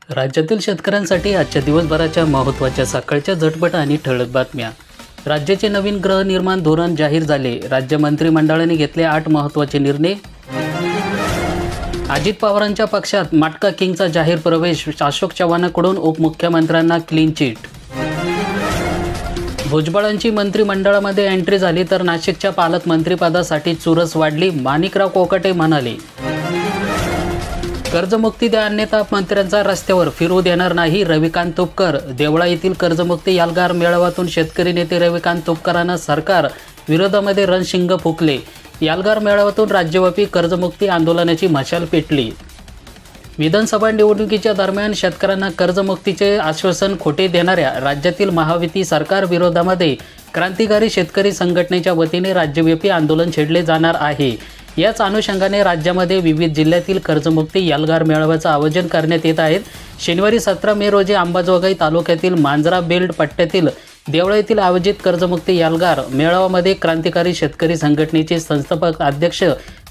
राज्यातील शेतकऱ्यांसाठी आजच्या दिवसभराच्या महत्त्वाच्या सकाळच्या झटपट आणि ठळक बातम्या। राज्याचे नवीन गृहनिर्माण धोरण जाहीर झाले। राज्य मंत्रिमंडळाने घेतले 8 महत्त्वाचे निर्णय। अजित पवारांच्या पक्षात माटका किंगचा जाहीर प्रवेश। अशोक चव्हाणांकडून उपमुख्यमंत्र्यांना क्लीन चिट। भुजबळांची मंत्रिमंडळामध्ये एंट्री झाली तर नाशिकच्या पालकमंत्रीपदासाठी चुरस वाढली। माणिकराव कोकाटे म्हणाले, कर्जमुक्ती द्या अन्यथा मंत्र्यांचा रस्त्यावर फिरू देणार नाही। रविकांत तुपकर। देवळा येथील कर्जमुक्ती यालगार मेळाव्यातून शेतकरी नेते रविकांत तुपकरांना सरकार विरोधामध्ये रणशिंग फुंकले। यालगार मेळाव्यातून राज्यव्यापी कर्जमुक्ती आंदोलनाची मशाल पेटली। विधानसभा निवडणुकीच्या दरम्यान शेतकऱ्यांना कर्जमुक्तीचे आश्वासन खोटे देणाऱ्या राज्यातील महायुती सरकार विरोधामध्ये क्रांतिकारी शेतकरी संघटनेच्या वतीने राज्यव्यापी आंदोलन छेडले जाणार आहे। याच अनुषंगाने राज्यामध्ये विविध जिल्ह्यातील कर्जमुक्ती यालगार मेळाव्याचं आयोजन करण्यात येत आहे। शनिवारी 17 मे रोजी अंबाजोगाई तालुक्यातील मांजरा बेल्ट पट्ट्यातील देवळा येथील आयोजित कर्जमुक्ती यालगार मेळाव्यामध्ये क्रांतिकारी शेतकरी संघटनेचे संस्थापक अध्यक्ष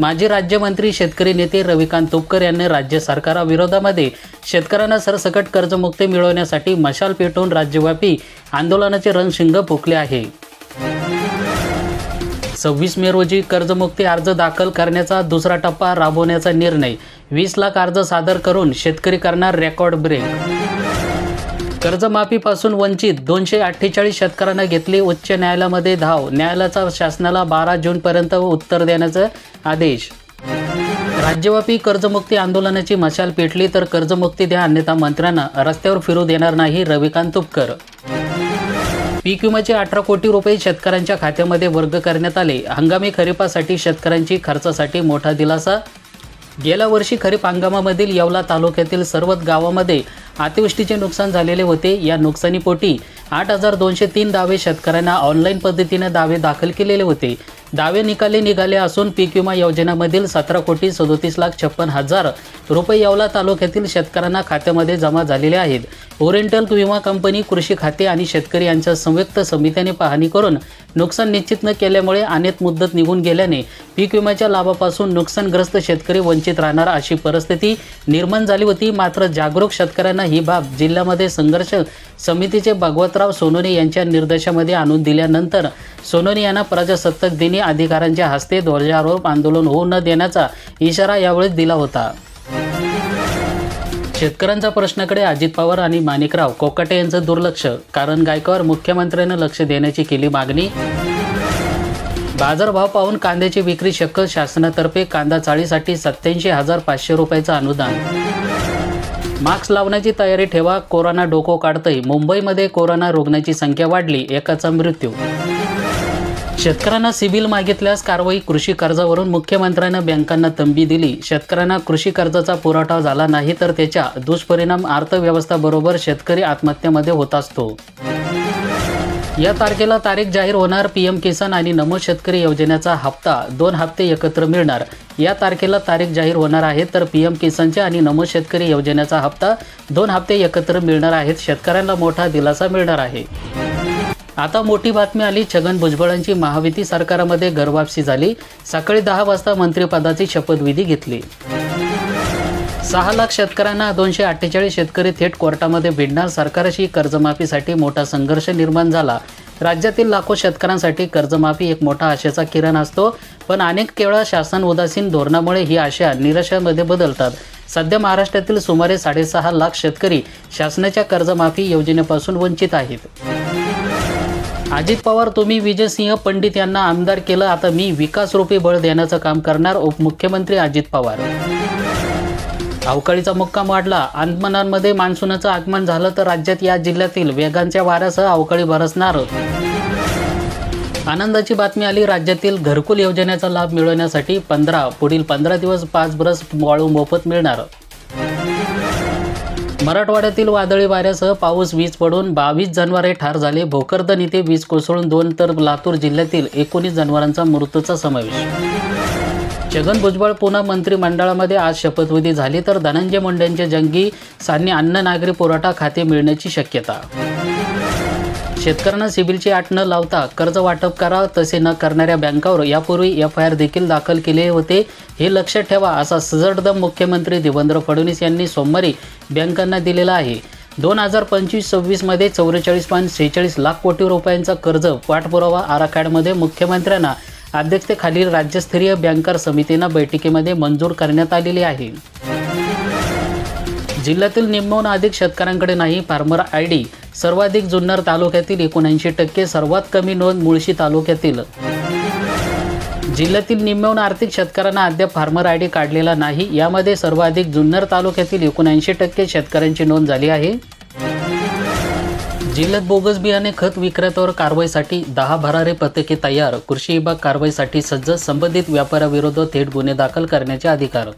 माजी राज्यमंत्री शेतकरी नेते रविकांत तुपकर यांनी राज्य सरकारविरोधामध्ये शेतकऱ्यांना सरसकट कर्जमुक्ती मिळवण्यासाठी मशाल पेटवून राज्यव्यापी आंदोलनाचे रणशिंग फुंकले आहे। 26 मे रोजी कर्जमुक्ती अर्ज दाखल करण्याचा दुसरा टप्पा राबवण्याचा निर्णय। 20 लाख अर्ज सादर करून शेतकरी करणार रेकॉर्ड ब्रेक। कर्जमाफीपासून वंचित 248 शेतकऱ्यांना घेतली उच्च न्यायालयामध्ये धाव। न्यायालयाचा शासनाला 12 जूनपर्यंत उत्तर देण्याचा आदेश। राज्यव्यापी कर्जमुक्ती आंदोलनाची मशाल पेटली तर कर्जमुक्ती द्या अन्यथा मंत्र्यांना रस्त्यावर फिरू देणार नाही। रविकांत तुपकर। पीक विम्याचे 18 कोटी रुपये शेतकऱ्यांच्या खात्यामध्ये वर्ग करण्यात आले। हंगामी खरीपासाठी शेतकऱ्यांची खर्चासाठी मोठा दिलासा। गेल्या वर्षी खरीप हंगामामधील येवला तालुक्यातील सर्वच गावांमध्ये अतिवृष्टीचे नुकसान झालेले होते। या नुकसानीपोटी 8203 दावे शेतकऱ्यांना ऑनलाईन पद्धतीने दावे दाखल केलेले होते। दावे निकाली निघाले असून पीक विमा योजनेमधील 17,37,56,000 रुपये येवला तालुक्यातील शेतकऱ्यांना खात्यामध्ये जमा झालेले आहेत। ओरिएंटल विमा कंपनी, कृषी खाते आणि शेतकरी यांच्या संयुक्त समितीने पाहणी करून नुकसान निश्चित न केल्यामुळे अनेक मुदत निघून गेल्याने पीक विम्याच्या लाभापासून नुकसानग्रस्त शेतकरी वंचित राहणार अशी परिस्थिती निर्माण झाली होती। मात्र जागरूक शेतकऱ्यांना ही बाब जिल्ह्यामध्ये संघर्ष समितीचे भगवतराव सोनोने यांच्या निर्देशामध्ये आणून दिल्यानंतर सोनोने यांना प्रजासत्ताक दिनी अधिकाऱ्यांच्या हस्ते ध्वजारोहण आंदोलन होऊ न देण्याचा इशारा यावेळी दिला होता। शेतकऱ्यांच्या प्रश्नाकडे अजित पवार आणि माणिकराव कोकाटे यांचं दुर्लक्ष। कारण गायकवाड मुख्यमंत्र्यांना लक्ष देण्याची केली मागणी। बाजारभाव पाहून कांद्याची विक्री शक्य। शासनातर्फे कांदा चाळीसाठी 87,500 रुपयाचं अनुदान। मास्क लावण्याची तयारी ठेवा, कोरोना डोको काढतंय। मुंबईमध्ये कोरोना रुग्णांची संख्या वाढली, एकाचा मृत्यू। शेतकऱ्यांना सिबिल मागितल्यास कारवाई। कृषी कर्जावरून मुख्यमंत्र्यांना बँकांना तंबी दिली। शेतकऱ्यांना कृषी कर्जाचा पुरवठा झाला नाही तर त्याचा दुष्परिणाम अर्थव्यवस्थेबरोबर शेतकरी आत्महत्येमध्ये होत असतो। या तारखेला तारीख जाहीर होणार। पीएम किसान आणि नमो शेतकरी योजनेचा हप्ता 2 हप्ते एकत्र मिळणार। या तारखेला तारीख जाहीर होणार आहे तर पीएम किसानच्या आणि नमो शेतकरी योजनेचा हप्ता 2 हप्ते एकत्र मिळणार आहेत। शेतकऱ्यांना मोठा दिलासा मिळणार आहे। आता मोठी बातमी आली। छगन भुजबळांची महायुती सरकारमध्ये घरवापसी झाली। सकाळी 10 वाजता मंत्रिपदाची शपथविधी घेतली। 6 लाख शेतकऱ्यांना 248 शेतकरी थेट कोर्टामध्ये भिडणार। सरकारशी कर्जमाफीसाठी मोठा संघर्ष निर्माण झाला। राज्यातील लाखो शेतकऱ्यांसाठी कर्जमाफी एक मोठा आशेचा किरण असतो, पण अनेक वेळा शासन उदासीन धोरणामुळे ही आशा निराशेमध्ये बदलतात। सध्या महाराष्ट्रातील सुमारे 6.5 लाख शेतकरी शासनाच्या कर्जमाफी योजनेपासून वंचित आहेत। अजित पवार, तुम्ही विजयसिंह पंडित यांना आमदार केलं, आता मी विकासरूपी बळ देण्याचं काम करणार। उपमुख्यमंत्री अजित पवार। अवकाळीचा मुक्काम वाढला। अंदमानमध्ये मान्सूनचं आगमन झालं तर राज्यात या जिल्ह्यातील वेगांच्या वाऱ्यासह अवकाळी बरसणार। आनंदाची बातमी आली। राज्यातील घरकुल योजनेचा लाभ मिळवण्यासाठी पुढील 15 दिवस 5 ब्रश वाळू मोफत मिळणार। मराठवाड्यातील वादळी वाऱ्यासह पाऊस, वीज पडून 22 जनावरे ठार झाले। भोकरदन इथे वीज कोसळून 2 तर लातूर जिल्ह्यातील 19 जनावरांचा मृत्यूचा समावेश। छगन भुजबळ पुन्हा मंत्रिमंडळामध्ये आज शपथविधी झाली तर धनंजय मुंडेंच्या जंगी सानी अन्न नागरी पुरवठा खाते मिळण्याची शक्यता। शेतकऱ्यांना सिबिलची अट न लावता कर्ज वाटप करा, तसे न करणाऱ्या बँकावर यापूर्वी FIR देखील दाखल केले होते, हे लक्षात ठेवा, असा सजडदम मुख्यमंत्री देवेंद्र फडणवीस यांनी सोमवारी बँकांना दिलेला आहे. 2025-26 मध्ये 44.46 लाख कोटी रुपयांचा कर्ज पाठपुरावा आराखड्यामध्ये मुख्यमंत्र्यांना अध्यक्षतेखालील राज्यस्तरीय बँकर समितीनं बैठकीमध्ये मंजूर करण्यात आलेली आहे. जिल्ह्यातील निम्म्याहून अधिक शेतकऱ्यांकडे नाही फार्मर ID. सर्वाधिक जुन्नर तालुक्यातील 79%, सर्वात कमी नोंद मुळशी तालुक्यातील. जिल्ह्यातील निम्म्याहून आर्थिक शेतकऱ्यांना अद्याप फार्मर ID काढलेला नाही. यामध्ये सर्वाधिक जुन्नर तालुक्यातील 79% शेतकऱ्यांची नोंद झाली आहे. जिल्ह्यात बोगस बियाणे खत विक्रेत्यावर कारवाईसाठी 10 भरारी पथके तयार. कृषी विभाग कारवाईसाठी सज्ज. संबंधित व्यापाऱ्याविरोधात थेट गुन्हे दाखल करण्याचे अधिकार.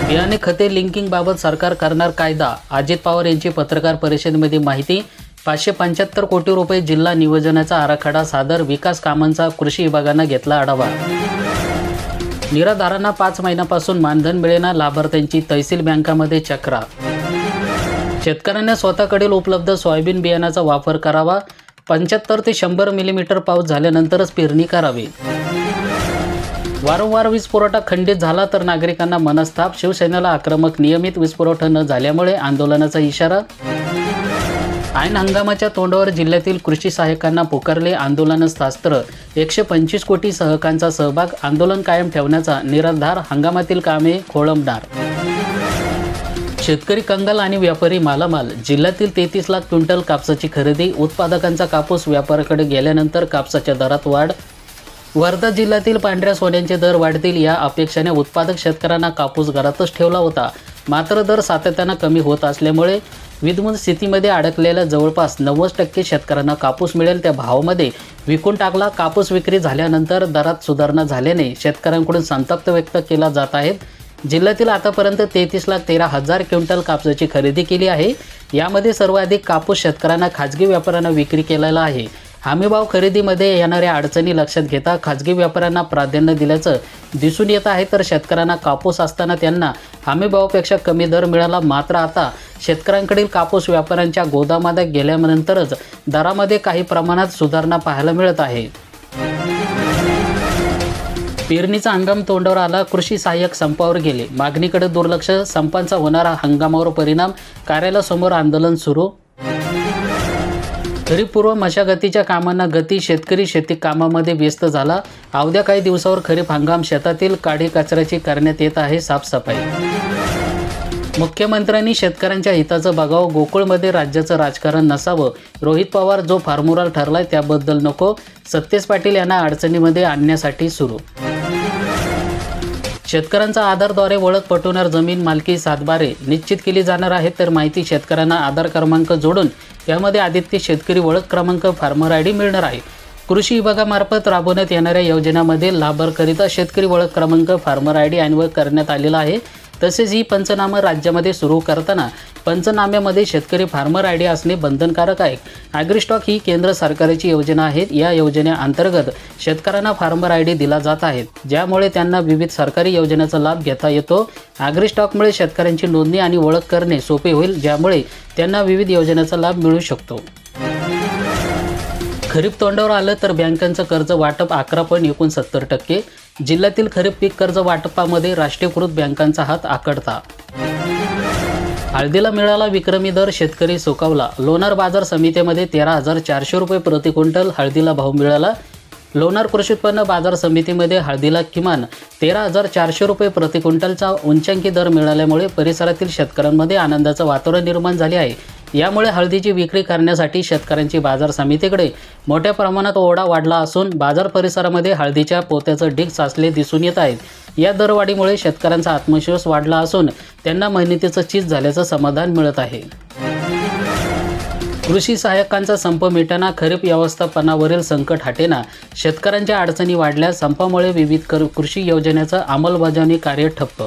बियाणे खते लिंकिंगबाबत सरकार करणार कायदा. अजित पवार यांची पत्रकार परिषदेमध्ये माहिती. 575 कोटी रुपये जिल्हा नियोजनाचा आराखडा सादर. विकास कामांचा कृषी विभागानं घेतला आढावा. निराधारांना 5 महिन्यापासून मानधन मिळेना. लाभार्थ्यांची तहसील बँकामध्ये चक्रा. शेतकऱ्यांना स्वतःकडील उपलब्ध सोयाबीन बियाण्याचा वापर करावा. 75 ते 100 मिलीमीटर पाऊस झाल्यानंतरच पेरणी करावी. वारंवार वीज पुरवठा खंडित झाला तर नागरिकांना मनस्ताप. शिवसेनेला आक्रमक. नियमित वीज पुरवठा न झाल्यामुळे आंदोलनाचा इशारा. ऐन हंगामाच्या तोंडावर जिल्ह्यातील कृषी सहाय्यकांना पुकारले आंदोलनशास्त्र. 125 कोटी सहाय्यकांचा सहभाग. आंदोलन कायम ठेवण्याचा निर्धार. हंगामातील कामे खोळंबणार. शेतकरी कंगाल आणि व्यापारी मालामाल. जिल्ह्यातील 33 लाख क्विंटल कापसाची खरेदी. उत्पादकांचा कापूस व्यापाऱ्याकडे गेल्यानंतर कापसाच्या दरात वाढ. वर्धा जिल्ह्यातील पांढऱ्या सोन्याचे दर वाढतील या अपेक्षेने उत्पादक शेतकऱ्यांना कापूस घरातच ठेवला होता. मात्र दर सातत्यानं कमी होत असल्यामुळे विद्यमान स्थितीमध्ये अडकलेल्या जवळपास 90% शेतकऱ्यांना कापूस मिळेल त्या भावामध्ये विकून टाकला. कापूस विक्री झाल्यानंतर दरात सुधारणा झाल्याने शेतकऱ्यांकडून संतप्त व्यक्त केला जात आहे. जिल्ह्यातील आतापर्यंत 33,13,000 क्विंटल कापसाची खरेदी केली आहे. यामध्ये सर्वाधिक कापूस शेतकऱ्यांना खाजगी व्यापाऱ्यांना विक्री केलेला आहे. हमीभाव खरेदीमध्ये येणाऱ्या अडचणी लक्षात घेता खाजगी व्यापाऱ्यांना प्राधान्य दिल्याचं दिसून येत आहे. तर शेतकऱ्यांना कापूस असताना त्यांना हमीभावापेक्षा कमी दर मिळाला. मात्र आता शेतकऱ्यांकडील कापूस व्यापाऱ्यांच्या गोदामात गेल्यानंतरच दरामध्ये काही प्रमाणात सुधारणा पाहायला मिळत आहे. पेरणीचा हंगाम तोंडावर आला. कृषी सहाय्यक संपावर गेले. मागणीकडे दुर्लक्ष. संपांचा होणारा हंगामावर परिणाम. कार्यालयासमोर आंदोलन सुरू. खरीपपूर्व मशागतीच्या कामांना गती. शेतकरी शेती कामामध्ये व्यस्त झाला. अवघ्या काही दिवसावर खरीप हंगाम. शेतातील काडी कचऱ्याची करण्यात येत आहे साफसफाई. मुख्यमंत्र्यांनी शेतकऱ्यांच्या हिताचं बघावं. गोकुळमध्ये राज्याचं राजकारण नसावं. रोहित पवार जो फॉर्म्युला ठरलाय त्याबद्दल नको. सत्तेज पाटील यांना अडचणीमध्ये आणण्यासाठी सुरू. शेतकऱ्यांचा आधारद्वारे ओळख पटवणार. जमीन मालकी सातबारे निश्चित केली जाणार आहेत. तर माहिती शेतकऱ्यांना आधार क्रमांक जोडून यामध्ये आदित्य शेतकरी ओळख क्रमांक फार्मर ID मिळणार आहे. कृषी विभागामार्फत राबवण्यात येणाऱ्या योजनांमध्ये लाभार्थीकरिता शेतकरी ओळख क्रमांक फार्मर ID अन्वय करण्यात आलेला आहे. तसेच ही पंचनामा राज्यामध्ये सुरू करताना पंचनाम्यामध्ये शेतकरी फार्मर ID असणे बंधनकारक आहे. ॲग्रीस्टॉक ही केंद्र सरकारची योजना आहे. या योजनेअंतर्गत शेतकऱ्यांना फार्मर ID दिला जात आहे, ज्यामुळे त्यांना विविध सरकारी योजनेचा लाभ घेता येतो. ॲग्रीस्टॉकमुळे शेतकऱ्यांची नोंदणी आणि ओळख करणे सोपे होईल, ज्यामुळे त्यांना विविध योजनेचा लाभ मिळू शकतो. खरीप तोंडावर आलं तर बँकांचं कर्ज वाटप 11.69%. जिल्ह्यातील खरीप पीक कर्ज वाटपामध्ये राष्ट्रीयकृत बँकांचा हात आकडता. हळदीला मिळाला विक्रमी दर. शेतकरी सुकावला. लोणार बाजार समितीमध्ये 13,400 रुपये प्रति क्विंटल हळदीला भाव मिळाला. लोणार कृषी उत्पन्न बाजार समितीमध्ये हळदीला किमान 13,400 रुपये प्रति क्विंटलचा उच्चांकी दर मिळाल्यामुळे परिसरातील शेतकऱ्यांमध्ये आनंदाचं वातावरण निर्माण झाले आहे. यामुळे हळदीची विक्री करण्यासाठी शेतकऱ्यांची बाजार समितीकडे मोठ्या प्रमाणात ओढा वाढला असून बाजार परिसरामध्ये हळदीच्या पोत्याचं ढीग साचले दिसून येत आहेत. या दरवाढीमुळे शेतकऱ्यांचा आत्मविश्वास वाढला असून त्यांना मेहनतीचं चीज झाल्याचं समाधान मिळत आहे. कृषी सहाय्यकांचा संप मिटाना. खरीप व्यवस्थापनावरील संकट हटेना. शेतकऱ्यांच्या अडचणी वाढल्या. संपामुळे विविध कृषी योजनेचं अंमलबजावणी कार्य ठप्प.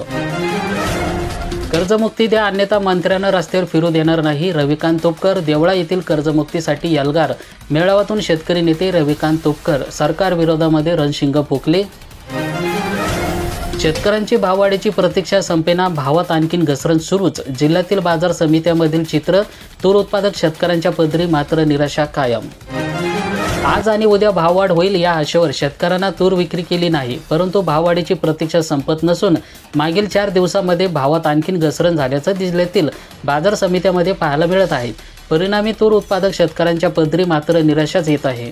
कर्जमुक्ती द्या अन्यथा मंत्र्यांना रस्त्यावर फिरू देणार नाही. रविकांत तुपकर. देवळा येथील कर्जमुक्तीसाठी एल्गार मेळाव्यातून शेतकरी नेते रविकांत तुपकर सरकार विरोधामध्ये रणशिंग फुंकले. शेतकऱ्यांची भाववाढीची प्रतीक्षा संपेना, भावात आणखीन घसरण सुरूच. जिल्ह्यातील बाजार समित्यामधील चित्र, तूर उत्पादक शेतकऱ्यांच्या पदरी मात्र निराशा कायम. आज आणि उद्या भाववाढ होईल या आशेवर शेतकऱ्यांना तूर विक्री केली नाही, परंतु भाववाढीची प्रतीक्षा संपत नसून मागील 4 दिवसांमध्ये भावात आणखीन घसरण झाल्याचं जिल्ह्यातील बाजार समित्यामध्ये पाहायला मिळत आहे. परिणामी तूर उत्पादक शेतकऱ्यांच्या पदरी मात्र निराशाच येत आहे.